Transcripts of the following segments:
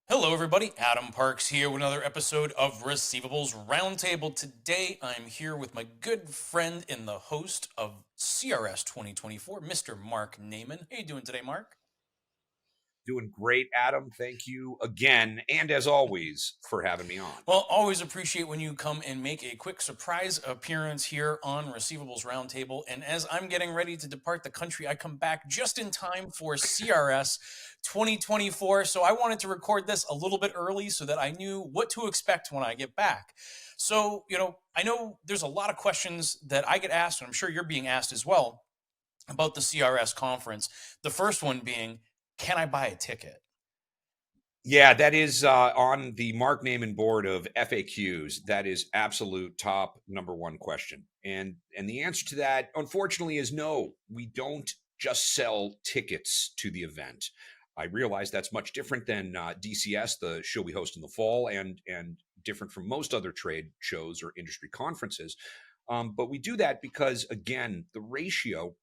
Hello, everybody. Adam Parks here with another episode of Receivables Roundtable. Today, I'm here with my good friend and the host of CRS 2024, Mr. Mark Naiman. How you doing today, Mark? Doing great, Adam. Thank you again, and as always, for having me on. Well, always appreciate when you come and make a quick surprise appearance here on Receivables Roundtable. And as I'm getting ready to depart the country, I come back just in time for CRS 2024. So I wanted to record this a little bit early so that I knew what to expect when I get back. So, I know there's a lot of questions that I get asked, and I'm sure you're being asked as well, about the CRS conference. The first one being, can I buy a ticket? Yeah, that is on the Mark Naiman board of FAQs. That is absolute top number one question. And the answer to that, unfortunately, is no. We don't just sell tickets to the event. I realize that's much different than DCS, the show we host in the fall, and different from most other trade shows or industry conferences. But we do that because, again, the ratio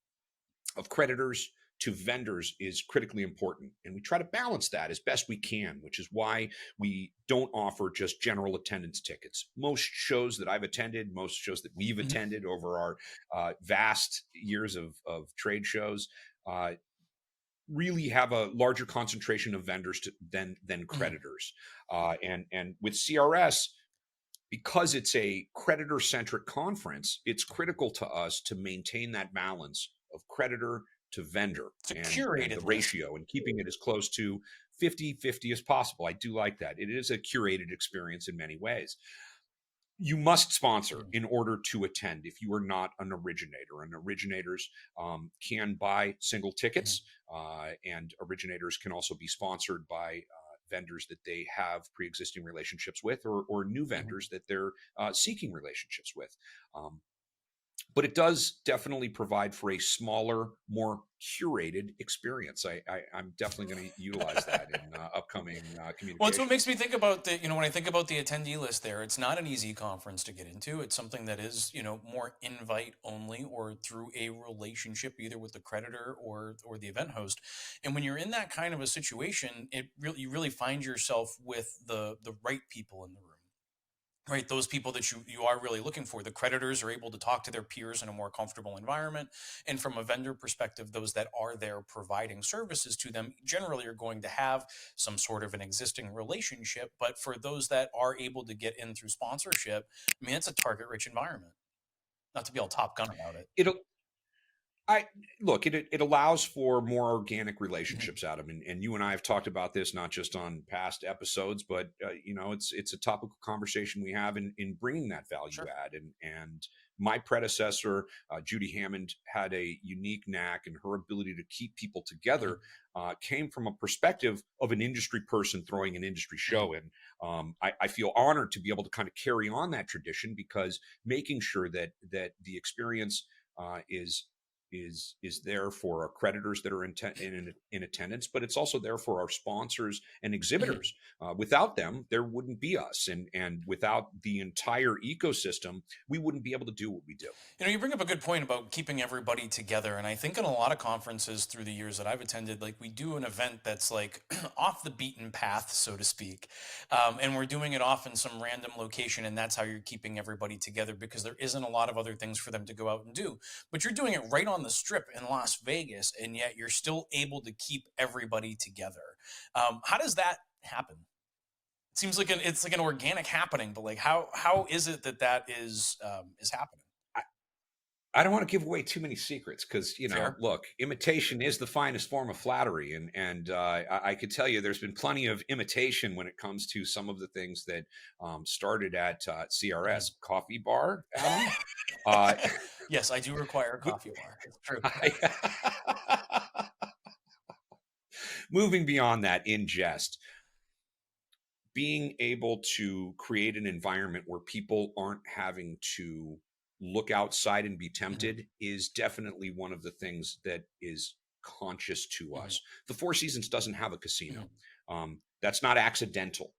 of creditors to vendors is critically important. And we try to balance that as best we can, which is why we don't offer just general attendance tickets. Most shows that I've attended, most shows that we've attended over our vast years of trade shows, really have a larger concentration of vendors than creditors. And with CRS, because it's a creditor-centric conference, it's critical to us to maintain that balance of creditor to vendor and the ratio and keeping it as close to 50-50 as possible. I do like that. It is a curated experience in many ways. You must sponsor in order to attend if you are not an originator. And originators can buy single tickets, and originators can also be sponsored by vendors that they have pre-existing relationships with, or new vendors that they're seeking relationships with. But it does definitely provide for a smaller, more curated experience. I'm definitely going to utilize that in upcoming communications. Well, it's what makes me think about when I think about the attendee list there, it's not an easy conference to get into. It's something that is, more invite only or through a relationship, either with the creditor or the event host. And when you're in that kind of a situation, you really find yourself with the right people in the room. Right, those people that you are really looking for. The creditors are able to talk to their peers in a more comfortable environment. And from a vendor perspective, those that are there providing services to them generally are going to have some sort of an existing relationship. But for those that are able to get in through sponsorship, I mean, it's a target-rich environment. Not to be all Top Gun about it. It allows for more organic relationships, Adam, and you and I have talked about this not just on past episodes, but it's a topical conversation we have in bringing that value add. And my predecessor, Judy Hammond, had a unique knack, and her ability to keep people together came from a perspective of an industry person throwing an industry show. And I feel honored to be able to kind of carry on that tradition, because making sure that the experience is there for our creditors that are in attendance, but it's also there for our sponsors and exhibitors. Without them, there wouldn't be us, and without the entire ecosystem, we wouldn't be able to do what we do. You bring up a good point about keeping everybody together, and I think in a lot of conferences through the years that I've attended, like, we do an event that's like off the beaten path, so to speak, and we're doing it off in some random location, and that's how you're keeping everybody together, because there isn't a lot of other things for them to go out and do. But you're doing it right on the Strip in Las Vegas, and yet you're still able to keep everybody together. How does that happen? It seems like it's like an organic happening, but like how is it that is happening? I don't want to give away too many secrets, because look, imitation is the finest form of flattery, and I could tell you there's been plenty of imitation when it comes to some of the things that started at CRS. Coffee bar, Adam? Yes, I do require a coffee bar. It's true. Moving beyond that, in jest, being able to create an environment where people aren't having to look outside and be tempted is definitely one of the things that is conscious to us. The Four Seasons doesn't have a casino. That's not accidental.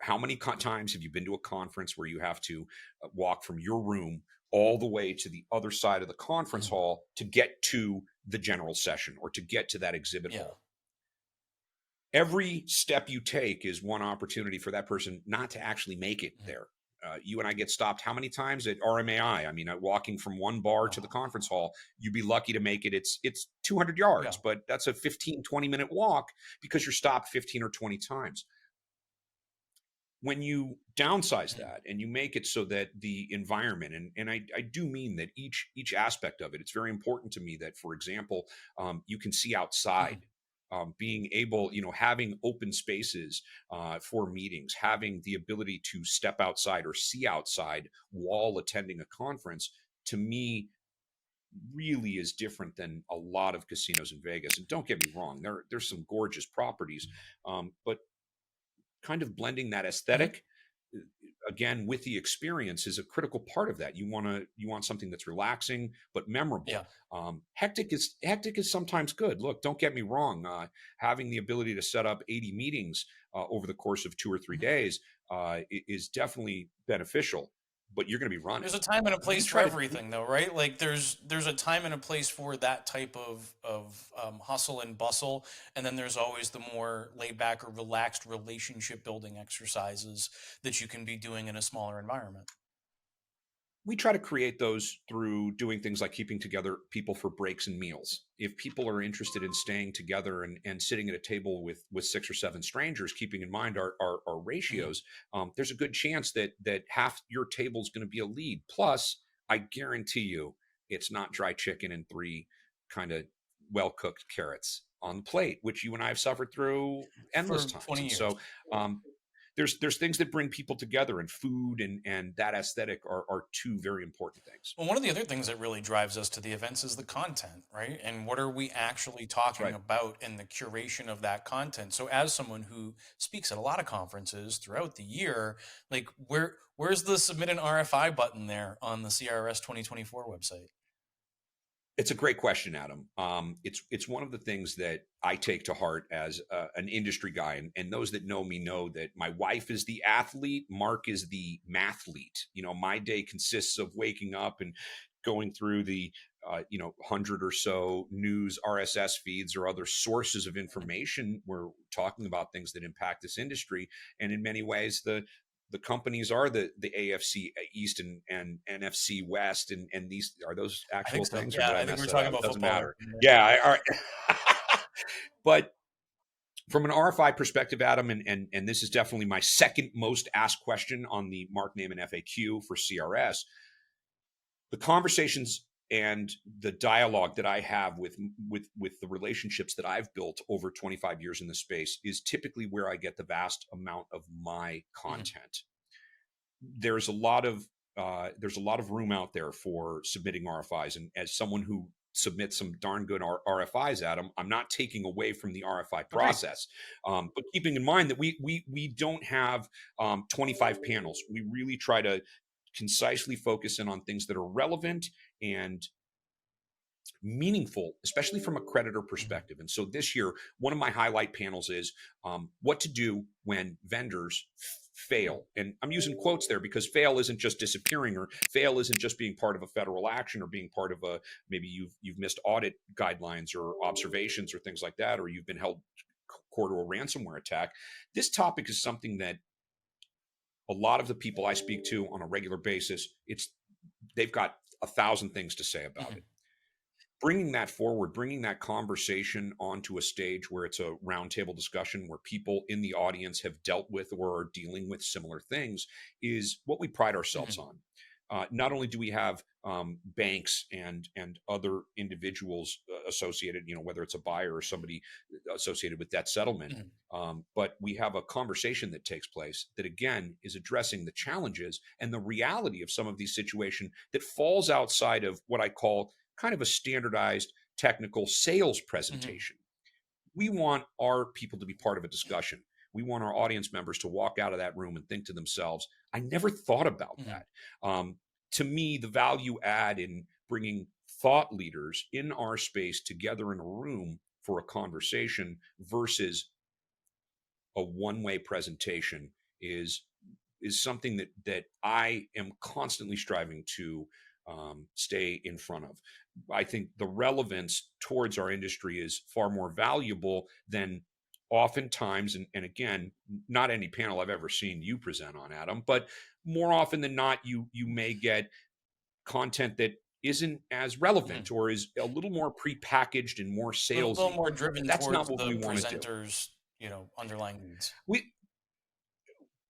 How many times have you been to a conference where you have to walk from your room all the way to the other side of the conference Mhm. hall to get to the general session or to get to that exhibit Yeah. hall? Every step you take is one opportunity for that person not to actually make it Mhm. there. You and I get stopped how many times at RMAI? I mean, walking from one bar to the Oh, conference hall, you'd be lucky to make it. It's 200 yeah. yards, but that's a 15-20 minute walk because you're stopped 15 or 20 times. When you downsize Mhm. that and you make it so that the environment, and I do mean that each aspect of it, it's very important to me that, for example, you can see outside. Mhm. Being able, having open spaces for meetings, having the ability to step outside or see outside while attending a conference, to me, really is different than a lot of casinos in Vegas. And don't get me wrong, there's some gorgeous properties, but kind of blending that Mhm. aesthetic again with the experience is a critical part of that. You want something that's relaxing but memorable. Yeah. Hectic is sometimes good. Look, don't get me wrong, having the ability to set up 80 meetings over the course of 2 or 3 Mhm. days is definitely beneficial, but you're going to be running. There's a time and a We place for try to everything, though, right? Like there's a time and a place for that type of hustle and bustle, and then there's always the more laid back or relaxed relationship building exercises that you can be doing in a smaller environment. we try to create those through doing things like keeping together people for breaks and meals. If people are interested in staying together and sitting at a table with 6 or 7 strangers, keeping in mind our Mhm. ratios, there's a good chance that half your table is going to be a lead. Plus, I guarantee you, it's not dry chicken and 3 kind of well cooked carrots on the plate, which you and I have suffered through endless For times. 20 And years. so, there's things that bring people together, and food and that aesthetic are 2 very important things. Well, one of the other things that really drives us to the events is the content, right? And what are we actually That's talking right. about in the curation of that content? So, as someone who speaks at a lot of conferences throughout the year, like where's the submit an RFI button there on the CRS 2024 website? It's a great question, Adam. It's one of the things that I take to heart as an industry guy, and those that know me know that my wife is the athlete, Mark is the mathlete. My day consists of waking up and going through the 100 or so news RSS feeds or other sources of information. We're talking about things that impact this industry, and in many ways, the companies are the AFC East and NFC West, and these are those I think actual so. things, or Yeah, did I I think mess we're that talking up? about Doesn't football. matter. Yeah, all right. But from an RFI perspective, Adam, and this is definitely my second most asked question on the Mark Naiman FAQ for CRS. The conversations and the dialogue that I have with the relationships that I've built over 25 years in this space is typically where I get the vast amount of my Mhm. content. there's a lot of there's a lot of room out there for submitting RFIs, and as someone who submits some darn good RFIs, Adam, I'm not taking away from the RFI Agreed. process, but keeping in mind that we don't have 25 panels. We really try to concisely focus in on things that are relevant and meaningful, especially from a creditor Mhm. perspective. And so this year, one of my highlight panels is what to do when vendors fail. And I'm using quotes there because fail isn't just disappearing, or fail isn't just being part of a federal action, or being part of a, maybe you've missed audit guidelines or observations or things like that, or you've been held core to a ransomware attack. This topic is something that a lot of the people I speak to on a regular basis, they've got 1,000 things to say about Mhm. it. Bringing that forward, bringing that conversation onto a stage where it's a roundtable discussion where people in the audience have dealt with or are dealing with similar things is what we pride ourselves Mhm. on. Not only do we have banks and other individuals associated, whether it's a buyer or somebody associated with debt settlement, Mhm. but we have a conversation that takes place that again is addressing the challenges and the reality of some of these situations that falls outside of what I call kind of a standardized technical sales Mhm. presentation. We want our people to be part of a discussion. We want our audience members to walk out of that room and think to themselves, I never thought about Mhm. that. To me, the value add in bringing thought leaders in our space together in a room for a conversation versus a one-way presentation is something that I am constantly striving to stay in front of. I think the relevance towards our industry is far more valuable than oftentimes, and again, not any panel I've ever seen you present on, Adam, but more often than not, you may get content that isn't as Mhm. relevant or is a little more prepackaged and more A little salesy. more driven That's not towards what the we want to do. presenter's, underlying needs.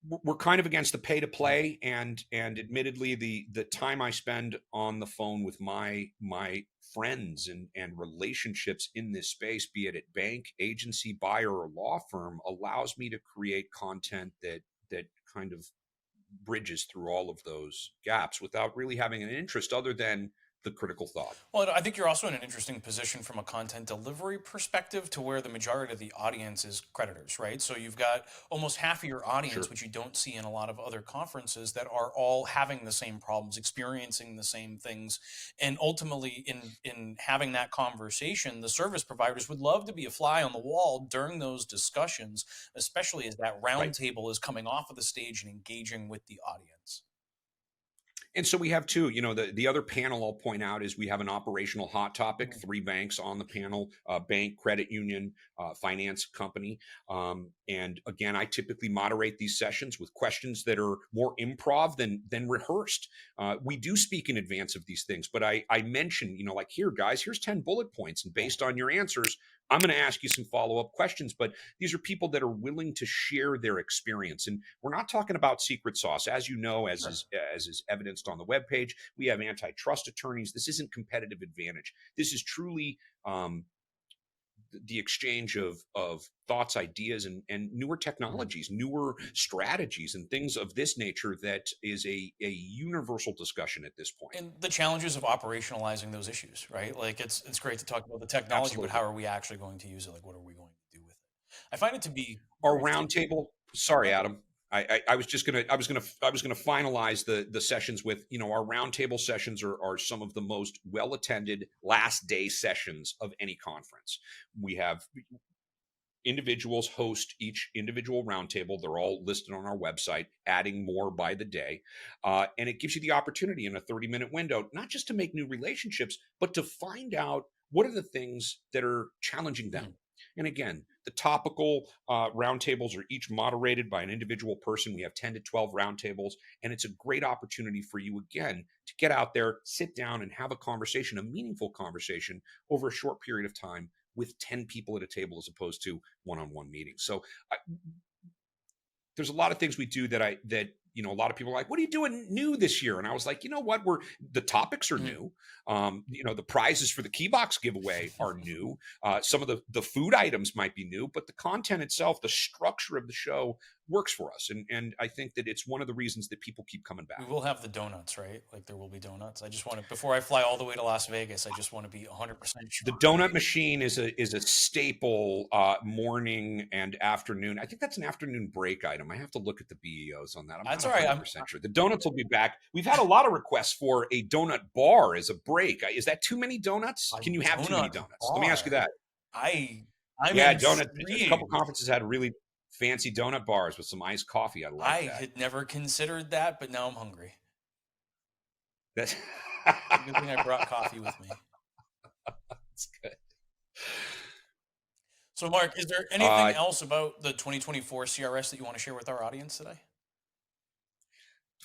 We're kind of against the pay to Mhm. play, and admittedly the time I spend on the phone with my friends and relationships in this space, be it at bank, agency, buyer, or law firm, allows me to create content that kind of bridges through all of those gaps without really having an interest other than the critical thought. Well, I think you're also in an interesting position from a content delivery perspective to where the majority of the audience is creditors, right? So you've got almost half of your audience, Sure. which you don't see in a lot of other conferences, that are all having the same problems, experiencing the same things. And ultimately, in having that conversation, the service providers would love to be a fly on the wall during those discussions, especially as that Right. roundtable is coming off of the stage and engaging with the audience. And so we have two. The other panel I'll point out is we have an operational hot topic, Mhm. 3 banks on the panel, bank, credit union, finance company. And again, I typically moderate these sessions with questions that are more improv than rehearsed. We do speak in advance of these things, but I mention, like, here, guys, here's 10 bullet points. And Yeah. based on your answers, I'm going to ask you some follow-up questions. But these are people that are willing to share their experience. And we're not talking about secret sauce. As you know, Sure. as is evidenced on the webpage, we have antitrust attorneys. This isn't competitive advantage. This is truly the exchange of thoughts, ideas, and newer Mhm. technologies, newer strategies, and things of this nature that is a universal discussion at this point. And the challenges of operationalizing those issues, right? Like it's great to talk about the technology, but how Absolutely. are we actually going to use it? Like what are we going to do with it? I find it to be Our very roundtable. Sorry, Adam. I was just gonna I was gonna finalize the sessions with, our roundtable sessions are some of the most well attended last day sessions of any conference. We have individuals host each individual roundtable. They're all listed on our website, adding more by the day. And it gives you the opportunity in a 30-minute window, not just to make new relationships, but to find out what are the things that are challenging them. Mhm. And again, the topical roundtables are each moderated by an individual person. We have 10 to 12 roundtables, and it's a great opportunity for you, again, to get out there, sit down, and have a conversation, a meaningful conversation over a short period of time with 10 people at a table as opposed to one-on-one meetings. So there's a lot of things we do that a lot of people are like, what are you doing new this year? And I was like, you know what, the topics are Mhm. new. The prizes for the key box giveaway are new. Some of the food items might be new, but the content itself, the structure of the show works for us. And I think that it's one of the reasons that people keep coming We back. will have the donuts, right? Like there will be donuts. I just want to before I fly all the way to Las Vegas, I just want to be 100% sure. The donut machine is a staple morning and afternoon. I think that's an afternoon break item. I have to look at the BEOs on that. I'm not That's all right. 100% sure. The donuts will be back. We've had a lot of requests for a donut bar as a break. Is that too many donuts? A Can you have too many donut donuts? Let me ask you bar. that. I'm Yeah, donut. A couple intrigued. conferences had really fancy donut bars with some iced coffee. I like I that. had never considered that, but now I'm hungry. That's, It's a good thing I brought coffee with me. that's good. So, Mark, is there anything Uh, else about the 2024 CRS that you want to share with our audience today?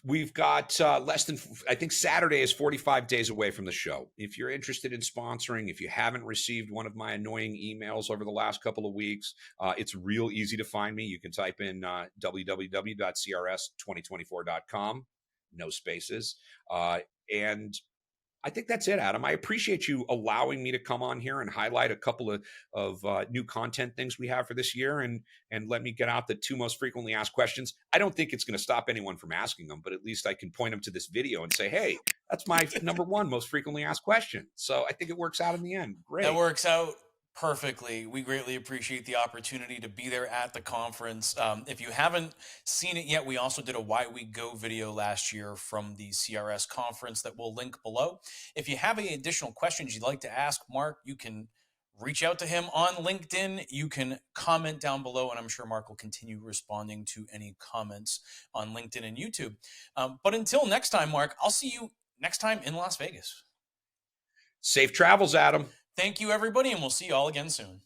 We've got less than, I think Saturday is 45 days away from the show. If you're interested in sponsoring, if you haven't received one of my annoying emails over the last couple of weeks, it's real easy to find me. You can type in www.crs2024.com, no spaces. And I think that's it, Adam. I appreciate you allowing me to come on here and highlight a couple of new content things we have for this year, and let me get out the 2 most frequently asked questions. I don't think it's going to stop anyone from asking them, but at least I can point them to this video and say, hey, that's my number 1 most frequently asked question. So I think it works out in the end. That Great. works out perfectly. We greatly appreciate the opportunity to be there at the conference. If you haven't seen it yet, we also did a Why We Go video last year from the CRS conference that we'll link below. If you have any additional questions you'd like to ask Mark, you can reach out to him on LinkedIn. You can comment down below, and I'm sure Mark will continue responding to any comments on LinkedIn and YouTube. But until next time, Mark, I'll see you next time in Las Vegas. Safe travels, Adam. Thank you, everybody, and we'll see you all again soon.